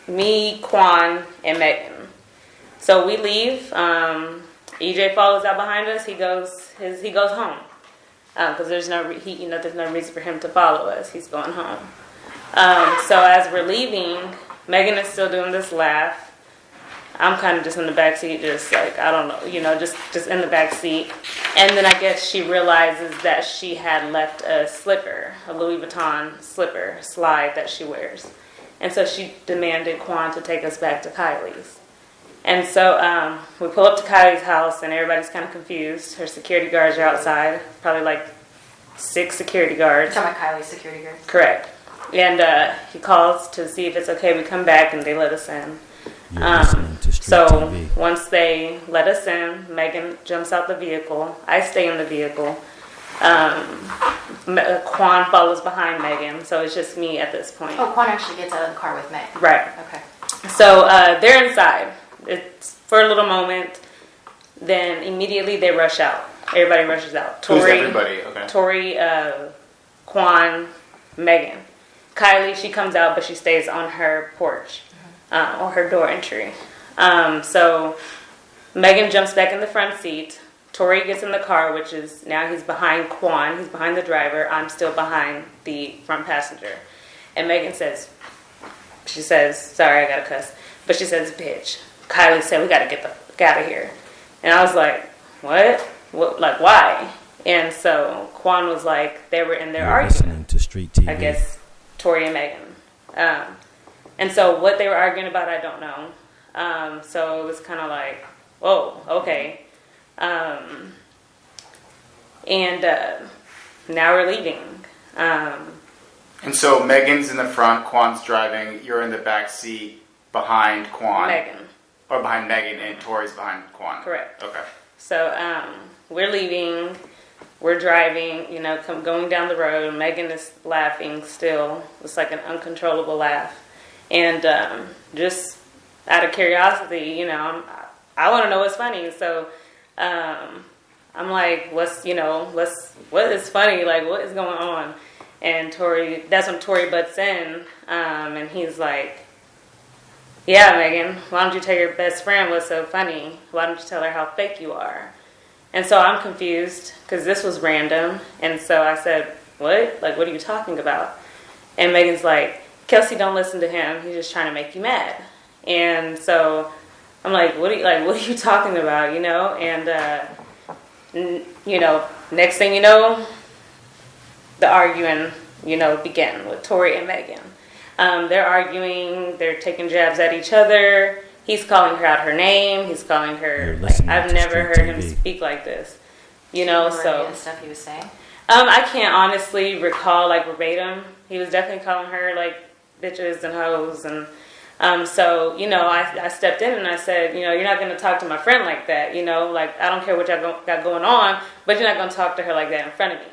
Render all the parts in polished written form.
me, Quan, and Megan. So we leave. EJ follows out behind us. He goes home because there's no reason for him to follow us. He's going home. So as we're leaving, Megan is still doing this laugh. I'm kind of just in the back seat, just like, I don't know, just in the back seat. And then I guess she realizes that she had left a slipper, a Louis Vuitton slide that she wears. And so she demanded Quan to take us back to Kylie's. And so we pull up to Kylie's house, and everybody's kind of confused. Her security guards are outside, probably like 6 security guards. You're talking about Kylie's security guards? Correct. And he calls to see if it's okay. We come back, and they let us in. So once they let us in, Megan jumps out the vehicle. I stay in the vehicle. Quan follows behind Megan, so it's just me at this point. Oh, Quan actually gets out of the car with Meg. Right. Okay. So they're inside. It's for a little moment. Then immediately they rush out. Everybody rushes out. Who's everybody? Okay. Tory, Quan, Megan. Kylie, she comes out, but she stays on her porch. Or her door entry. So Megan jumps back in the front seat. Torey gets in the car, which is now he's behind Quan. He's behind the driver. I'm still behind the front passenger. And Megan says, sorry, I gotta cuss, but she says, bitch. Kylie said, we gotta get the fuck out of here. And I was like, what? Like, why? And so Quan was like, they were in there arguing. To StreetTV. I guess Torey and Megan. And so what they were arguing about, I don't know. So it was kind of like, whoa, okay. And now we're leaving. And so Megan's in the front, Quan's driving, you're in the back seat behind Quan. Megan. Or behind Megan, and Tori's behind Quan. Correct. Okay. So we're leaving. We're driving, going down the road. Megan is laughing still. It's like an uncontrollable laugh. And just out of curiosity, I want to know what's funny. So I'm like, what is funny? Like, what is going on? And that's when Tory butts in, and he's like, yeah, Megan, why don't you tell your best friend what's so funny? Why don't you tell her how fake you are? And so I'm confused because this was random. And so I said, what? Like, what are you talking about? And Megan's like, Kelsey, don't listen to him. He's just trying to make you mad. And so I'm like, what are you talking about? And next thing you know, the arguing, began with Tory and Megan. They're arguing. They're taking jabs at each other. He's calling her out her name. He's calling her. I've never heard him speak like this. So any of the stuff he was saying. I can't honestly recall verbatim. He was definitely calling her bitches and hoes, and so I stepped in and I said, you're not going to talk to my friend like that. I don't care what y'all got going on, but you're not going to talk to her like that in front of me.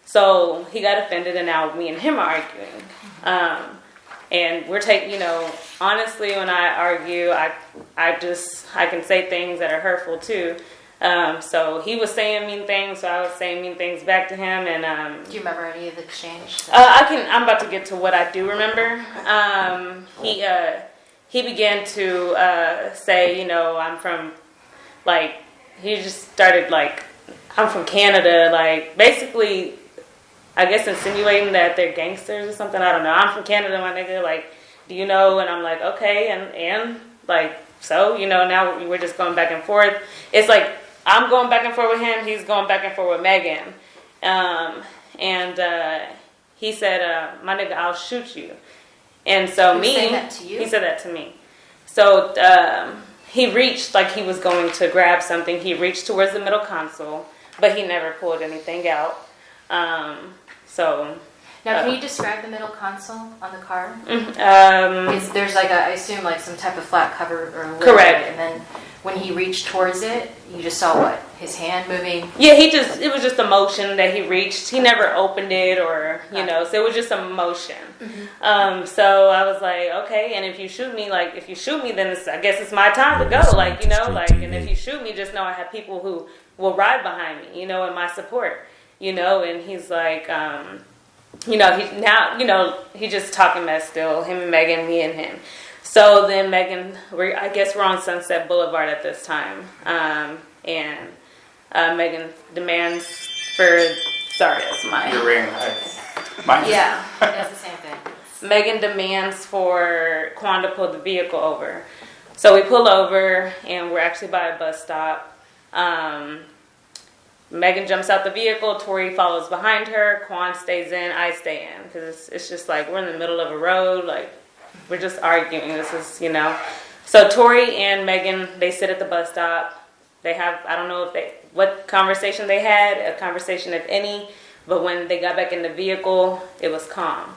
So he got offended, and now me and him are arguing. And we're taking, honestly, when I argue, I can say things that are hurtful too. So he was saying mean things, so I was saying mean things back to him. And do you remember any of the exchange? I'm about to get to what I do remember. He began to say, I'm from, he just started I'm from Canada, basically. I guess insinuating that they're gangsters or something. I don't know. I'm from Canada, my nigga. Do you know? And I'm like, okay. And so, now we're just going back and forth. It's I'm going back and forth with him. He's going back and forth with Megan. He said, my nigga, I'll shoot you. And so He said that to you? He said that to me. So he reached, he was going to grab something. He reached towards the middle console, but he never pulled anything out. Now, can you describe the middle console on the car? There's I assume some type of flat cover or lid. Correct. And then when he reached towards it, you just saw what? His hand moving? Yeah, it was just a motion that he reached. He never opened it or, so it was just a motion. Mm-hmm. So I was like, okay, and if you shoot me, then I guess it's my time to go. And if you shoot me, just know I have people who will ride behind me, in my support. And he's like, he's just talking mess still, him and Megan, me and him. So then Megan, I guess we're on Sunset Boulevard at this time, and Megan demands for, sorry, that's mine. Your ring. Mine. Yeah, that's the same thing. Megan demands for Quan to pull the vehicle over. So we pull over, and we're actually by a bus stop. Megan jumps out the vehicle. Tory follows behind her. Quan stays in. I stay in. Because it's just like we're in the middle of a road. Like, we're just arguing. This is, So Tory and Megan, they sit at the bus stop. They have, I don't know what conversation they had, a conversation if any. But when they got back in the vehicle, it was calm.